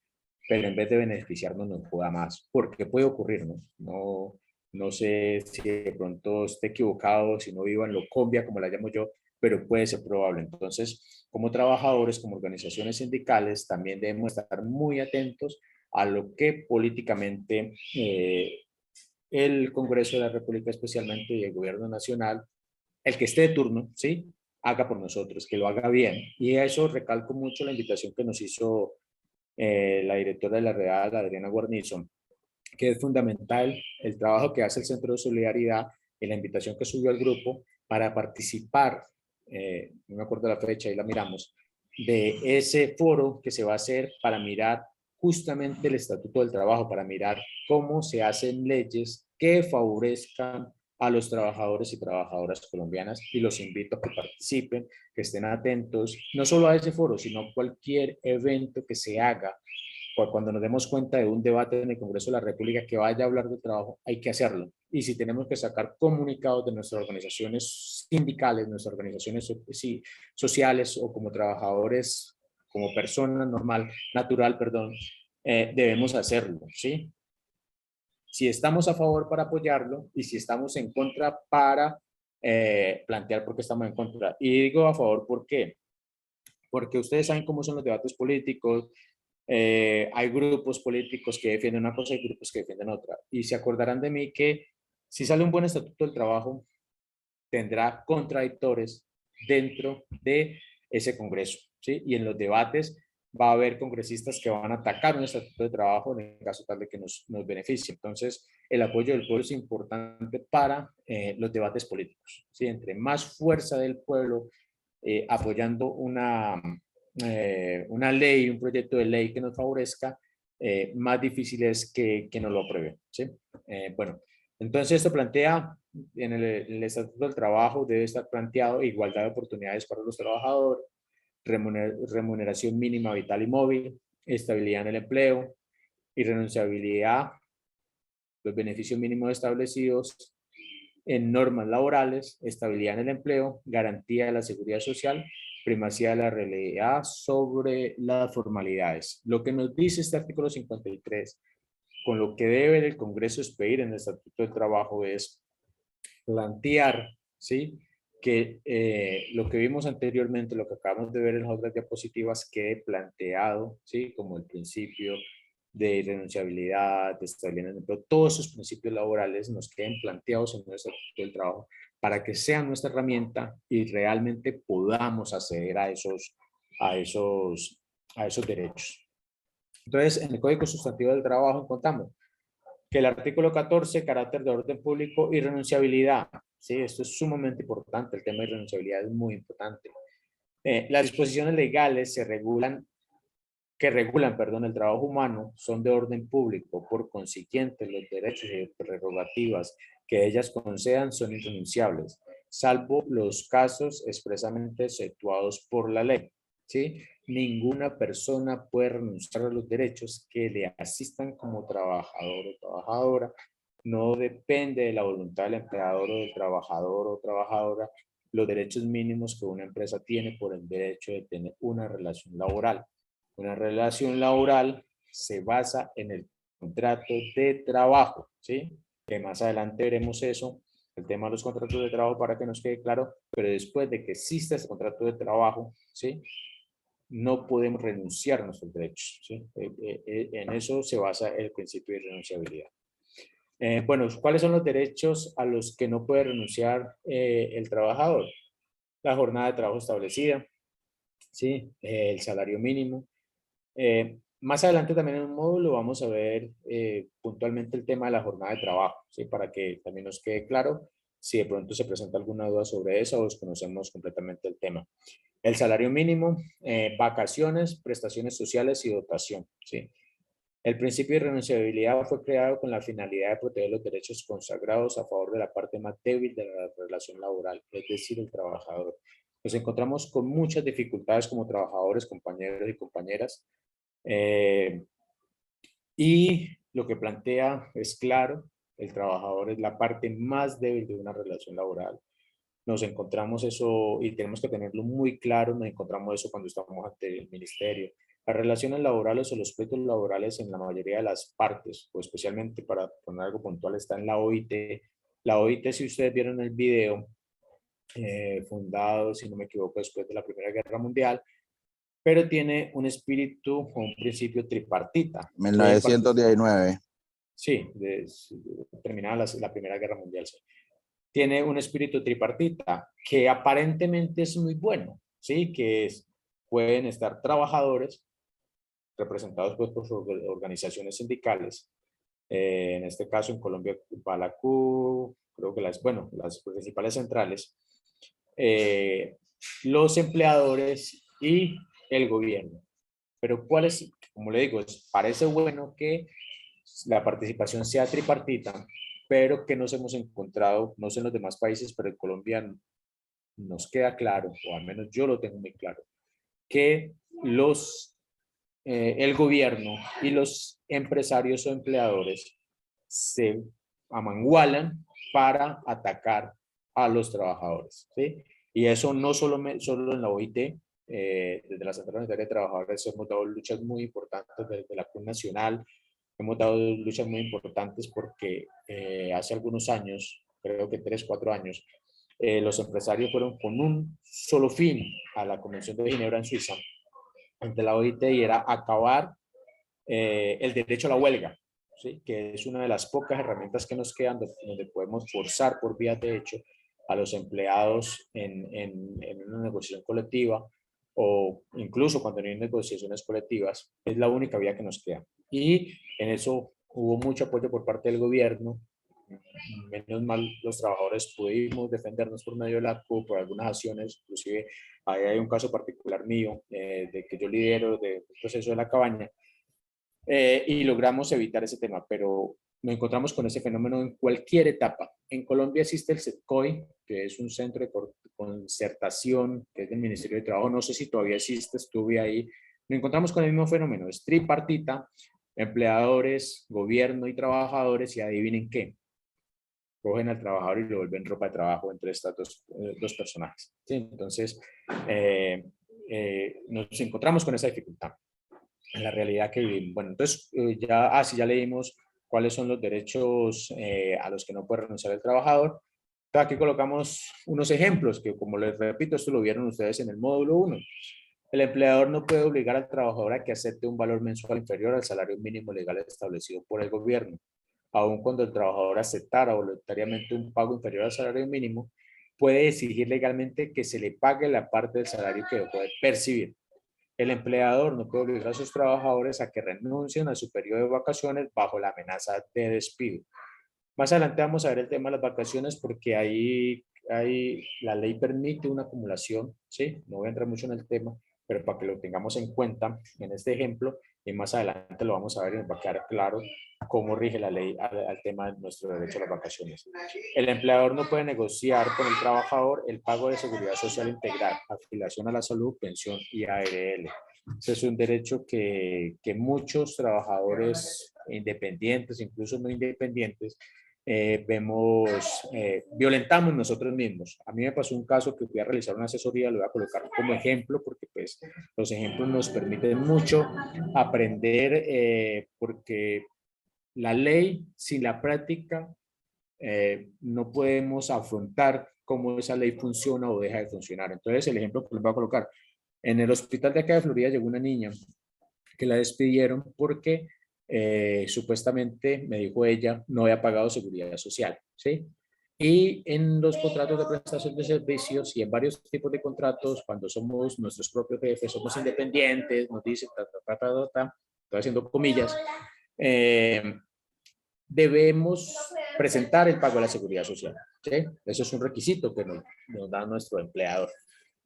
pero en vez de beneficiarnos nos joda más, porque puede ocurrir, ¿no? No sé si de pronto esté equivocado, si no vivo en Locombia, como la llamo yo, pero puede ser probable. Entonces, como trabajadores, como organizaciones sindicales, también debemos estar muy atentos a lo que políticamente el Congreso de la República especialmente y el Gobierno Nacional, el que esté de turno, ¿sí? Haga por nosotros, que lo haga bien. Y eso recalco mucho la invitación que nos hizo la directora de la Real, Adriana Guarnizo, que es fundamental el trabajo que hace el Centro de Solidaridad y la invitación que subió al grupo para participar, no me acuerdo la fecha, ahí la miramos, de ese foro que se va a hacer para mirar justamente el Estatuto del Trabajo, para mirar cómo se hacen leyes que favorezcan a los trabajadores y trabajadoras colombianas, y los invito a que participen, que estén atentos, no solo a ese foro, sino cualquier evento que se haga. Cuando nos demos cuenta de un debate en el Congreso de la República que vaya a hablar de trabajo, hay que hacerlo. Y si tenemos que sacar comunicados de nuestras organizaciones sindicales, nuestras organizaciones sociales o como trabajadores, como persona normal, natural, perdón, debemos hacerlo, ¿sí? Si estamos a favor, para apoyarlo, y si estamos en contra, para plantear por qué estamos en contra. Y digo a favor, ¿por qué? Porque ustedes saben cómo son los debates políticos. Hay grupos políticos que defienden una cosa y grupos que defienden otra. Y se acordarán de mí que si sale un buen Estatuto del Trabajo, tendrá contradictores dentro de ese Congreso, ¿sí? Y en los debates va a haber congresistas que van a atacar un Estatuto de Trabajo en el caso tal de que nos beneficie. Entonces, el apoyo del pueblo es importante para los debates políticos, ¿sí? Entre más fuerza del pueblo apoyando una ley, un proyecto de ley que nos favorezca, más difícil es que no lo aprueben, ¿sí? Bueno, entonces esto plantea, en el Estatuto del Trabajo debe estar planteado igualdad de oportunidades para los trabajadores, remuneración mínima vital y móvil, estabilidad en el empleo, irrenunciabilidad, los beneficios mínimos establecidos en normas laborales, estabilidad en el empleo, garantía de la seguridad social, primacía de la realidad sobre las formalidades. Lo que nos dice este artículo 53, con lo que debe el Congreso expedir en el Estatuto del Trabajo, es plantear, ¿sí?, que lo que vimos anteriormente, lo que acabamos de ver en las otras diapositivas, quede planteado, ¿sí?, como el principio de irrenunciabilidad, de estabilidad en el empleo, todos esos principios laborales nos queden planteados en nuestro Estatuto del Trabajo para que sea nuestra herramienta y realmente podamos acceder a esos derechos. Entonces, en el Código Sustantivo del Trabajo encontramos que el artículo 14, carácter de orden público y renunciabilidad. Sí, esto es sumamente importante, el tema de renunciabilidad es muy importante. Las disposiciones legales que regulan el trabajo humano son de orden público, por consiguiente los derechos y prerrogativas que ellas concedan son irrenunciables, salvo los casos expresamente exceptuados por la ley. ¿Sí? Ninguna persona puede renunciar a los derechos que le asistan como trabajador o trabajadora. No depende de la voluntad del empleador o del trabajador o trabajadora los derechos mínimos que una empresa tiene por el derecho de tener una relación laboral. Una relación laboral se basa en el contrato de trabajo, ¿sí? Que más adelante veremos eso, el tema de los contratos de trabajo para que nos quede claro, pero después de que exista ese contrato de trabajo, ¿sí?, no podemos renunciar a nuestros derechos, ¿sí? En eso se basa el principio de irrenunciabilidad. Bueno, ¿cuáles son los derechos a los que no puede renunciar el trabajador? La jornada de trabajo establecida, ¿sí? El salario mínimo. Más adelante también en un módulo vamos a ver puntualmente el tema de la jornada de trabajo, ¿sí? Para que también nos quede claro si de pronto se presenta alguna duda sobre eso o desconocemos completamente el tema. El salario mínimo, vacaciones, prestaciones sociales y dotación, ¿sí? El principio de irrenunciabilidad fue creado con la finalidad de proteger los derechos consagrados a favor de la parte más débil de la relación laboral, es decir, el trabajador. Nos encontramos con muchas dificultades como trabajadores, compañeros y compañeras, y lo que plantea es claro, el trabajador es la parte más débil de una relación laboral. Nos encontramos eso y tenemos que tenerlo muy claro, nos encontramos eso cuando estamos ante el ministerio. Las relaciones laborales o los pleitos laborales en la mayoría de las partes, o especialmente para poner algo puntual, está en la OIT. La OIT, si ustedes vieron el video, fundado, si no me equivoco, después de la Primera Guerra Mundial, pero tiene un espíritu o un principio tripartita. 1919. Sí, terminada la Primera Guerra Mundial. Sí. Tiene un espíritu tripartita que aparentemente es muy bueno, ¿sí? Pueden estar trabajadores representados pues, por sus organizaciones sindicales. En este caso, en Colombia, Balacú, creo que las principales centrales, los empleadores y el gobierno. Pero ¿cuál es? Como le digo, parece bueno que la participación sea tripartita, pero que nos hemos encontrado, no sé en los demás países, pero en Colombia nos queda claro, o al menos yo lo tengo muy claro, que el gobierno y los empresarios o empleadores se amangualan para atacar a los trabajadores, ¿sí? Y eso no solo en la OIT, desde la Central Unitaria de Trabajadores hemos dado luchas muy importantes, desde la CUN Nacional hemos dado luchas muy importantes porque hace algunos años, creo que 3, 4 años, los empresarios fueron con un solo fin a la Convención de Ginebra en Suiza, ante la OIT, y era acabar el derecho a la huelga, ¿sí? Que es una de las pocas herramientas que nos quedan donde podemos forzar por vía de hecho a los empleados en una negociación colectiva, o incluso cuando no hay negociaciones colectivas, es la única vía que nos queda. Y en eso hubo mucho apoyo por parte del gobierno. Menos mal los trabajadores pudimos defendernos por medio de la CUP, por algunas acciones, inclusive ahí hay un caso particular mío de que yo lidero del proceso de la cabaña, y logramos evitar ese tema, pero nos encontramos con ese fenómeno en cualquier etapa. En Colombia existe el CETCOI, que es un centro de concertación, que es del Ministerio de Trabajo. No sé si todavía existe, estuve ahí Nos encontramos con el mismo fenómeno, es tripartita, empleadores, gobierno y trabajadores, y adivinen qué, cogen al trabajador y lo vuelven ropa de trabajo entre estas dos personajes. ¿Sí? Entonces, nos encontramos con esa dificultad en la realidad que vivimos. Bueno, entonces, ya leímos cuáles son los derechos a los que no puede renunciar el trabajador. Entonces, aquí colocamos unos ejemplos que, como les repito, esto lo vieron ustedes en el módulo 1. El empleador no puede obligar al trabajador a que acepte un valor mensual inferior al salario mínimo legal establecido por el gobierno. Aun cuando el trabajador aceptara voluntariamente un pago inferior al salario mínimo, puede exigir legalmente que se le pague la parte del salario que dejó de percibir. El empleador no puede obligar a sus trabajadores a que renuncien a su periodo de vacaciones bajo la amenaza de despido. Más adelante vamos a ver el tema de las vacaciones porque ahí la ley permite una acumulación, ¿sí? No voy a entrar mucho en el tema, pero para que lo tengamos en cuenta en este ejemplo, y más adelante lo vamos a ver y nos va a quedar claro cómo rige la ley al tema de nuestro derecho a las vacaciones. El empleador no puede negociar con el trabajador el pago de seguridad social integral, afiliación a la salud, pensión y ARL. Ese es un derecho que muchos trabajadores independientes, incluso no independientes, violentamos nosotros mismos. A mí me pasó un caso que fui a realizar una asesoría, lo voy a colocar como ejemplo porque pues los ejemplos nos permiten mucho aprender porque la ley sin la práctica no podemos afrontar cómo esa ley funciona o deja de funcionar. Entonces el ejemplo que les voy a colocar, en el hospital de acá de Florida llegó una niña que la despidieron porque supuestamente, me dijo ella, no había pagado seguridad social, ¿sí? Y en los contratos de prestación de servicios y en varios tipos de contratos, cuando somos nuestros propios jefes, somos independientes, nos dicen, estoy haciendo comillas, debemos presentar el pago de la seguridad social, ¿sí? Eso es un requisito que nos da nuestro empleador.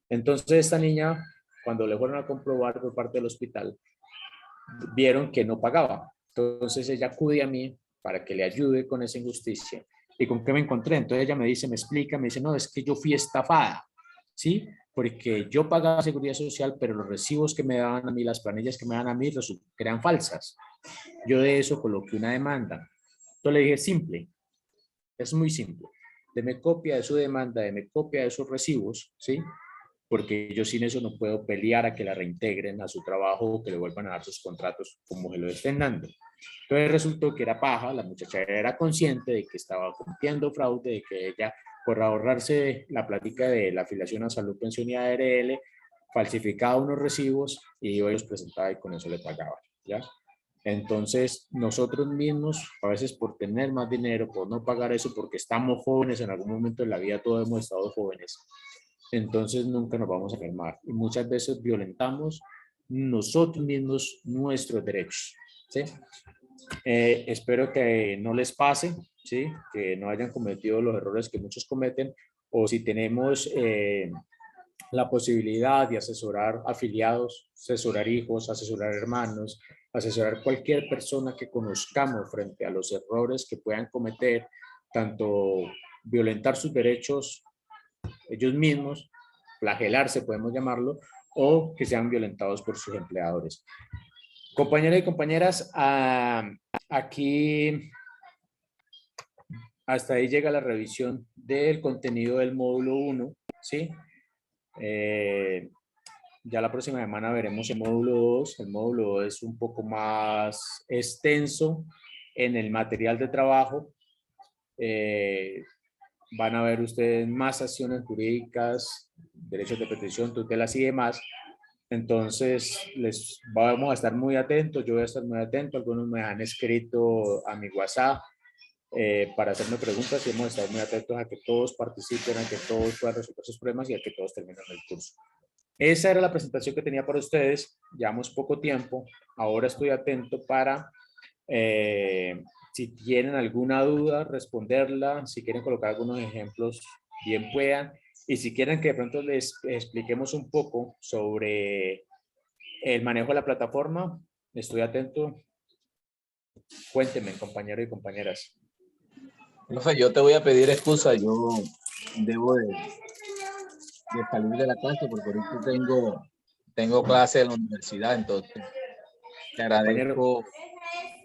Entonces, esta niña, cuando le fueron a comprobar por parte del hospital, vieron que no pagaba. Entonces ella acude a mí para que le ayude con esa injusticia. ¿Y con qué me encontré? Entonces ella me dice, me explica, me dice, no, es que yo fui estafada, ¿sí? Porque yo pagaba seguridad social, pero los recibos que me daban a mí, las planillas que me daban a mí, eran falsas. Yo de eso coloqué una demanda. Entonces le dije, simple, es muy simple. Deme copia de su demanda, deme copia de sus recibos, ¿sí? Porque yo sin eso no puedo pelear a que la reintegren a su trabajo o que le vuelvan a dar sus contratos como se lo estén dando. Entonces resultó que era paja, la muchacha era consciente de que estaba cometiendo fraude, de que ella, por ahorrarse la plática de la afiliación a salud, pensión y ARL, falsificaba unos recibos y yo los presentaba y con eso le pagaba, ¿ya? Entonces, nosotros mismos, a veces por tener más dinero, por no pagar eso, porque estamos jóvenes, en algún momento de la vida todos hemos estado jóvenes, entonces nunca nos vamos a calmar. Y muchas veces violentamos nosotros mismos nuestros derechos, ¿sí? Espero que no les pase, ¿sí? Que no hayan cometido los errores que muchos cometen, o si tenemos la posibilidad de asesorar afiliados, asesorar hijos, asesorar hermanos, asesorar cualquier persona que conozcamos frente a los errores que puedan cometer, tanto violentar sus derechos ellos mismos, flagelarse podemos llamarlo, o que sean violentados por sus empleadores. Compañeros y compañeras, aquí hasta ahí llega la revisión del contenido del módulo 1, ¿sí? Ya la próxima semana veremos el módulo 2. El módulo 2 es un poco más extenso en el material de trabajo. Van a ver ustedes más acciones jurídicas, derechos de petición, tutelas y demás. Entonces, les vamos a estar muy atentos, yo voy a estar muy atento, algunos me han escrito a mi WhatsApp para hacerme preguntas y hemos estado muy atentos a que todos participen, a que todos puedan resolver sus problemas y a que todos terminen el curso. Esa era la presentación que tenía para ustedes, llevamos poco tiempo, ahora estoy atento para si tienen alguna duda, responderla, si quieren colocar algunos ejemplos, bien puedan. Y si quieren que de pronto les expliquemos un poco sobre el manejo de la plataforma, estoy atento. Cuéntenme, compañeros y compañeras. Profe, yo te voy a pedir excusa, yo debo de salir de la clase porque ahorita tengo tengo clase en la universidad, entonces te Compañero, agradezco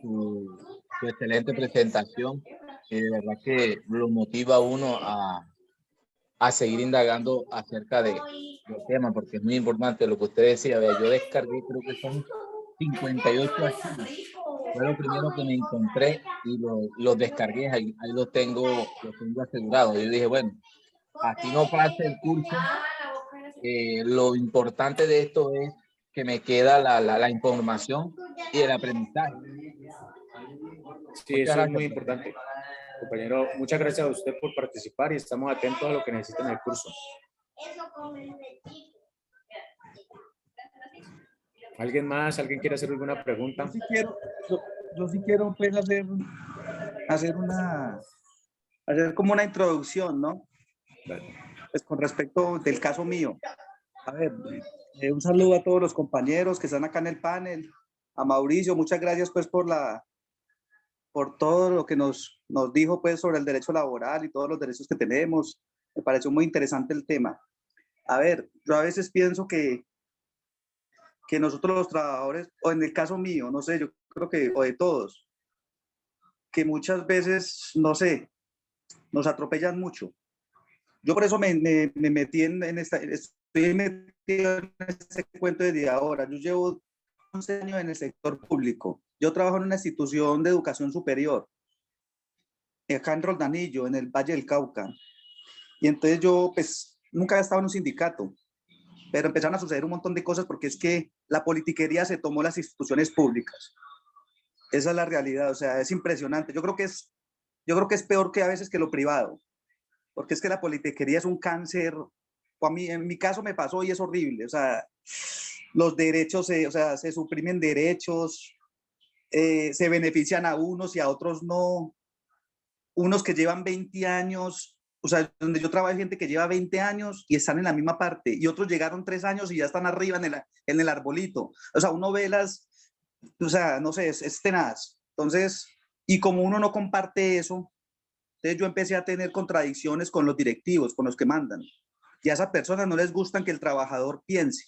tu excelente presentación, y de verdad que lo motiva a uno a seguir indagando acerca del tema, porque es muy importante lo que usted decía. Vea, yo descargué, creo que son 58 archivos. Fue lo primero que me encontré y los descargué, ahí los tengo asegurados. Yo dije, bueno, así no pase el curso, lo importante de esto es que me queda la información y el aprendizaje. sí, eso es muy importante. Compañero, muchas gracias a usted por participar y estamos atentos a lo que necesiten en el curso. ¿Alguien más? ¿Alguien quiere hacer alguna pregunta? Yo sí quiero pues hacer como una introducción, ¿no? Pues con respecto del caso mío. A ver, un saludo a todos los compañeros que están acá en el panel. A Mauricio, muchas gracias pues por todo lo que nos dijo pues sobre el derecho laboral y todos los derechos que tenemos. Me pareció muy interesante el tema. A ver, yo a veces pienso que nosotros los trabajadores, o en el caso mío, no sé, yo creo que, o de todos, que muchas veces, no sé, nos atropellan mucho. Yo por eso me metí estoy metido en este cuento desde ahora. Yo llevo 11 años en el sector público. Yo trabajo en una institución de educación superior, acá en Roldanillo, en el Valle del Cauca. Y entonces yo, pues, nunca había estado en un sindicato, pero empezaron a suceder un montón de cosas porque es que la politiquería se tomó las instituciones públicas. Esa es la realidad, o sea, es impresionante. Yo creo que es peor que a veces que lo privado, porque es que la politiquería es un cáncer. A mí, en mi caso me pasó y es horrible, o sea, los derechos, se suprimen derechos, se benefician a unos y a otros no. Unos que llevan 20 años, o sea, donde yo trabajo hay gente que lleva 20 años y están en la misma parte, y otros llegaron 3 años y ya están arriba en el arbolito. O sea, uno ve o sea, no sé, es tenaz. Entonces, y como uno no comparte eso, entonces yo empecé a tener contradicciones con los directivos, con los que mandan. Y a esas personas no les gustan que el trabajador piense.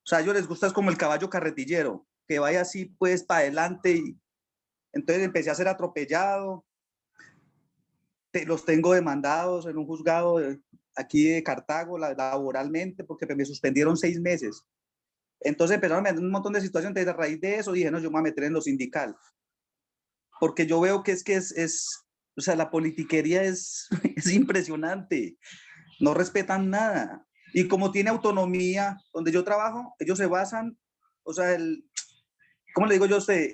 O sea, a ellos les gusta es como el caballo carretillero, que vaya así pues para adelante. Y entonces empecé a ser atropellado. Los tengo demandados en un juzgado aquí de Cartago laboralmente porque me suspendieron 6 meses. Entonces empezaron a meter un montón de situaciones. A raíz de eso dije, no, yo me voy a meter en lo sindical. Porque yo veo que o sea, la politiquería es impresionante. No respetan nada. Y como tiene autonomía, donde yo trabajo, ellos se basan, o sea, ¿cómo le digo yo a usted?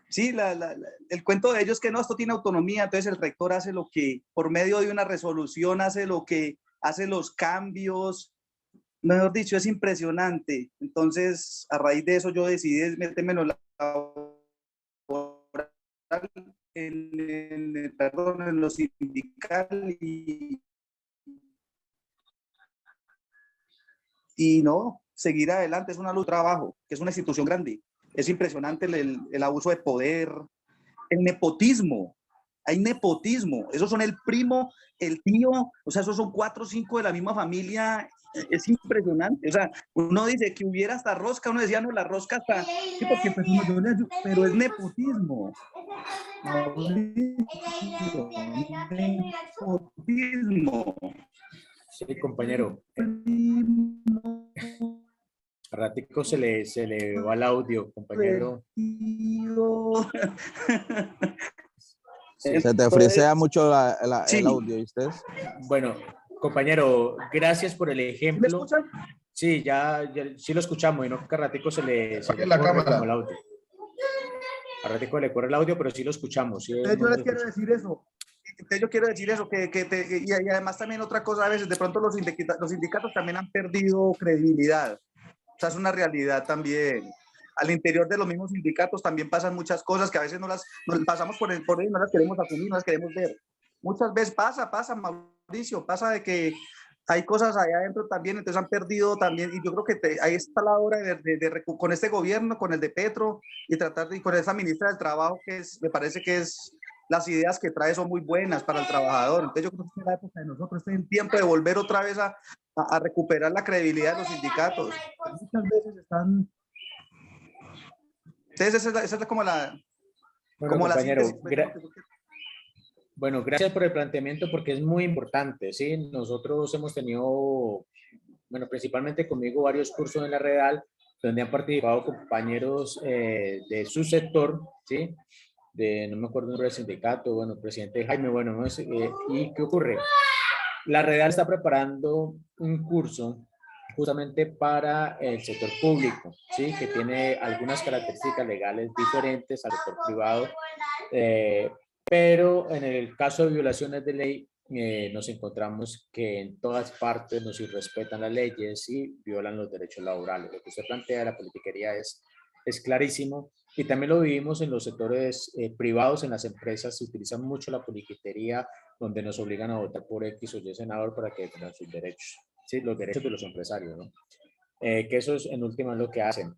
Sí, el cuento de ellos es que no, esto tiene autonomía, entonces el rector hace lo que, por medio de una resolución, hace los cambios, mejor dicho, es impresionante. Entonces, a raíz de eso yo decidí meterme en lo sindical y no, seguir adelante, es una luz de trabajo, que es una institución grande. Es impresionante el abuso de poder, el nepotismo. Hay nepotismo. Esos son el primo, el tío, o sea, esos son 4 o 5 de la misma familia. Es impresionante. O sea, uno dice que hubiera hasta rosca, uno decía, no, la rosca está. Sí, porque pues pero es nepotismo. Nepotismo. Sí, compañero. A ratico se le va el audio, compañero. Sí. Se te frisea mucho sí. El audio, ¿viste? Bueno, compañero, gracias por el ejemplo. ¿Me escuchan? Sí, ya sí lo escuchamos, y no que a ratico se le la corre cámara. como el audio. A ratico le corre el audio, pero sí lo escuchamos. Sí, yo les quiero decir eso. Yo quiero decir eso, y además también otra cosa, a veces de pronto los sindicatos también han perdido credibilidad. O sea, es una realidad también. Al interior de los mismos sindicatos también pasan muchas cosas que a veces nos pasamos por ahí, no las queremos asumir, no las queremos ver. Muchas veces pasa, Mauricio, pasa de que hay cosas allá adentro también, entonces han perdido también, y yo creo que ahí está la hora con este gobierno, con el de Petro, y con esa ministra del Trabajo, me parece que las ideas que trae son muy buenas para el trabajador. Entonces yo creo que es la época de nosotros, es el tiempo de volver otra vez a recuperar la credibilidad de los sindicatos. Muchas veces están... Entonces, esa es como la... Bueno, como la compañero, síntesis. bueno, gracias por el planteamiento porque es muy importante, ¿sí? Nosotros hemos tenido, bueno, principalmente conmigo varios cursos en la Redal donde han participado compañeros de su sector, ¿sí? No me acuerdo el nombre del sindicato, bueno, presidente Jaime, bueno, no sé, ¿y qué ocurre? La Redal está preparando un curso justamente para el sector público, ¿sí? Que tiene algunas características legales diferentes al sector privado, pero en el caso de violaciones de ley, nos encontramos que en todas partes nos irrespetan las leyes y violan los derechos laborales. Lo que usted plantea de la politiquería es clarísimo y también lo vivimos en los sectores privados, en las empresas se utiliza mucho la politiquería donde nos obligan a votar por X o Y senador para que defendan sus derechos, ¿sí? Los derechos de los empresarios, ¿no? Que eso es en última lo que hacen.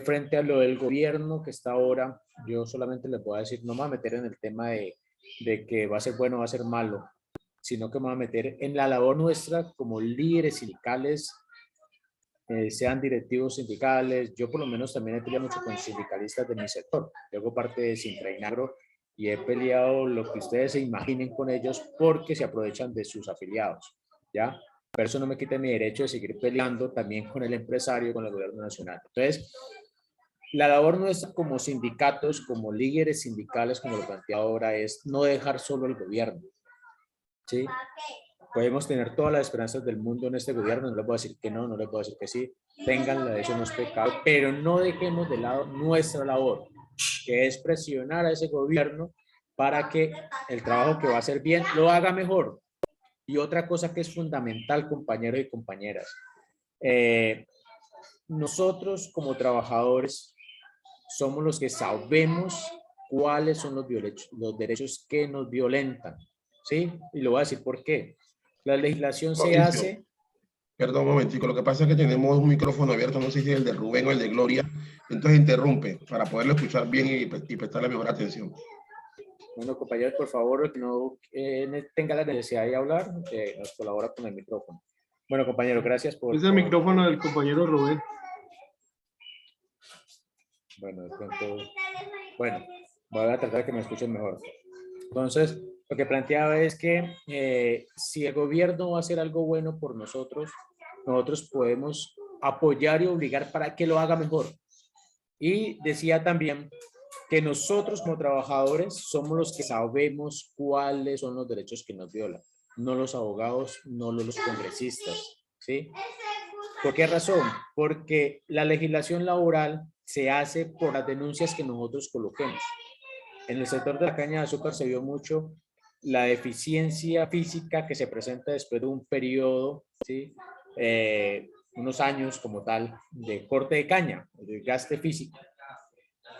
Frente a lo del gobierno que está ahora, yo solamente les voy a decir, no me voy a meter en el tema de que va a ser bueno o va a ser malo, sino que me voy a meter en la labor nuestra como líderes sindicales, sean directivos sindicales. Yo por lo menos también he peleado mucho con sindicalistas de mi sector. Yo hago parte de Sintrainagro y he peleado lo que ustedes se imaginen con ellos porque se aprovechan de sus afiliados, ¿ya? Pero eso no me quita mi derecho de seguir peleando también con el empresario, con el gobierno nacional. Entonces, la labor nuestra como sindicatos, como líderes sindicales, como lo plantea ahora, es no dejar solo al gobierno, ¿sí? Podemos tener todas las esperanzas del mundo en este gobierno, no le puedo decir que no, no le puedo decir que sí, tenganla, eso no es pecado, pero no dejemos de lado nuestra labor, que es presionar a ese gobierno para que el trabajo que va a hacer bien lo haga mejor. Y otra cosa que es fundamental, compañeros y compañeras, nosotros como trabajadores somos los que sabemos cuáles son los derechos que nos violentan, ¿sí? Y lo voy a decir por qué. La legislación se hace... Perdón un momentico, lo que pasa es que tenemos un micrófono abierto, no sé si es el de Rubén o el de Gloria, entonces interrumpe para poderlo escuchar bien y prestarle mejor atención. Bueno, compañeros, por favor, que no tenga la necesidad de hablar, nos colabora con el micrófono. Bueno, compañero, gracias por... Es el micrófono del compañero Rubén. Bueno, de pronto... Bueno, voy a tratar de que me escuchen mejor. Entonces, lo que planteaba es que si el gobierno va a hacer algo bueno por nosotros, nosotros podemos apoyar y obligar para que lo haga mejor. Y decía también que nosotros como trabajadores somos los que sabemos cuáles son los derechos que nos violan, no los abogados, no los congresistas, ¿sí? ¿Por qué razón? Porque la legislación laboral se hace por las denuncias que nosotros coloquemos. En el sector de la caña de azúcar se vio mucho la deficiencia física que se presenta después de un periodo, ¿sí? Unos años como tal, de corte de caña, de desgaste físico.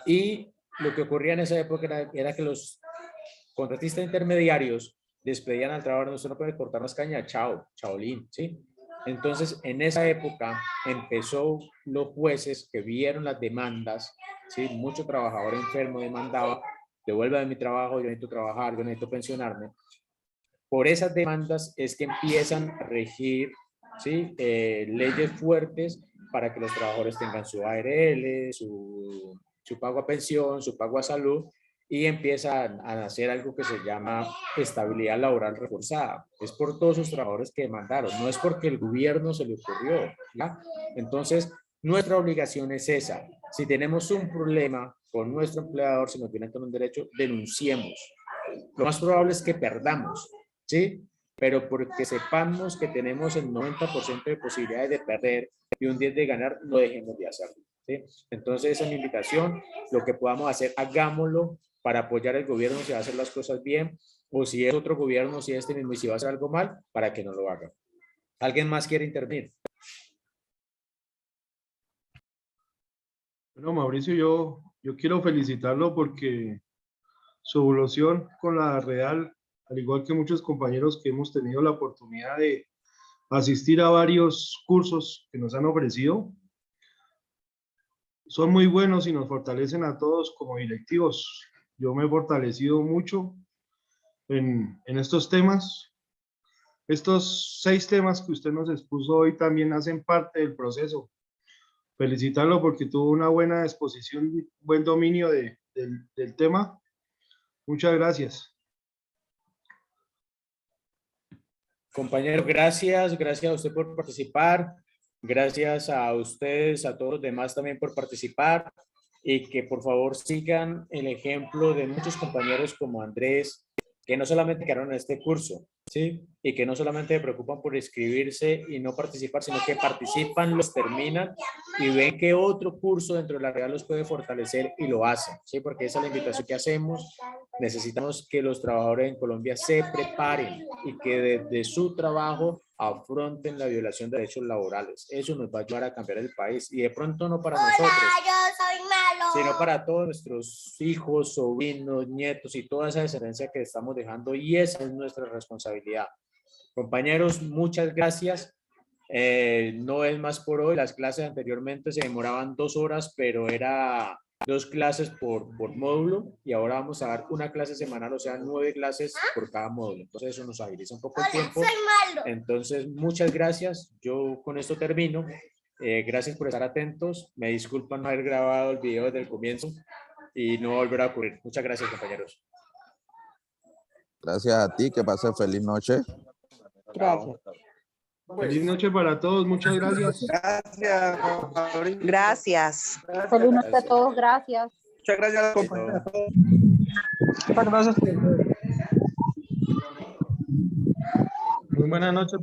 Y lo que ocurría en esa época era que los contratistas intermediarios despedían al trabajador, usted no puede cortar las cañas, chao, chaolín, ¿sí? Entonces, en esa época empezó los jueces que vieron las demandas, ¿sí? Mucho trabajador enfermo demandaba, devuélvame mi trabajo, yo necesito trabajar, yo necesito pensionarme. Por esas demandas es que empiezan a regir, ¿sí? Leyes fuertes para que los trabajadores tengan su ARL, su pago a pensión, su pago a salud, y empieza a nacer algo que se llama estabilidad laboral reforzada. Es por todos esos trabajadores que demandaron, no es porque el gobierno se le ocurrió, ¿ya? Entonces, nuestra obligación es esa. Si tenemos un problema con nuestro empleador, si nos violentan un derecho, denunciemos. Lo más probable es que perdamos, ¿sí? Pero porque sepamos que tenemos el 90% de posibilidades de perder y un 10% de ganar, no dejemos de hacerlo, ¿sí? Entonces, esa es mi invitación. Lo que podamos hacer, hagámoslo para apoyar al gobierno si va a hacer las cosas bien, o si es otro gobierno, si es este mismo, y si va a hacer algo mal, para que no lo haga. ¿Alguien más quiere intervenir? Bueno, Mauricio, yo quiero felicitarlo porque su evolución con la Real, al igual que muchos compañeros que hemos tenido la oportunidad de asistir a varios cursos que nos han ofrecido, son muy buenos y nos fortalecen a todos como directivos. Yo me he fortalecido mucho en estos temas estos 6 temas que usted nos expuso hoy también hacen parte del proceso. Felicitarlo porque tuvo una buena exposición, buen dominio del tema. Muchas gracias. Compañero, gracias a usted por participar, gracias a ustedes, a todos los demás también por participar, y que por favor sigan el ejemplo de muchos compañeros como Andrés, que no solamente quedaron en este curso, ¿sí? Y que no solamente se preocupan por inscribirse y no participar, sino que participan, los terminan y ven que otro curso dentro de la Real los puede fortalecer y lo hacen, ¿sí? Porque esa es la invitación que hacemos. Necesitamos que los trabajadores en Colombia se preparen y que desde su trabajo afronten la violación de derechos laborales. Eso nos va a ayudar a cambiar el país, y de pronto no para nosotros, sino para todos nuestros hijos, sobrinos, nietos y toda esa descendencia que estamos dejando, y esa es nuestra responsabilidad. Compañeros, muchas gracias. No es más por hoy. Las clases anteriormente se demoraban 2 horas, pero era 2 clases por módulo, y ahora vamos a dar una clase semanal, o sea, 9 clases por cada módulo. Entonces eso nos agiliza un poco el tiempo. Entonces, muchas gracias. Yo con esto termino. Gracias por estar atentos. Me disculpan no haber grabado el video desde el comienzo y no volverá a ocurrir. Muchas gracias, compañeros. Gracias a ti, que pase feliz noche. Gracias. Feliz noche para todos, muchas gracias. Gracias. Gracias. Feliz noche a todos, gracias. Muchas gracias, compañeros. Muchas gracias. Muy buenas noches para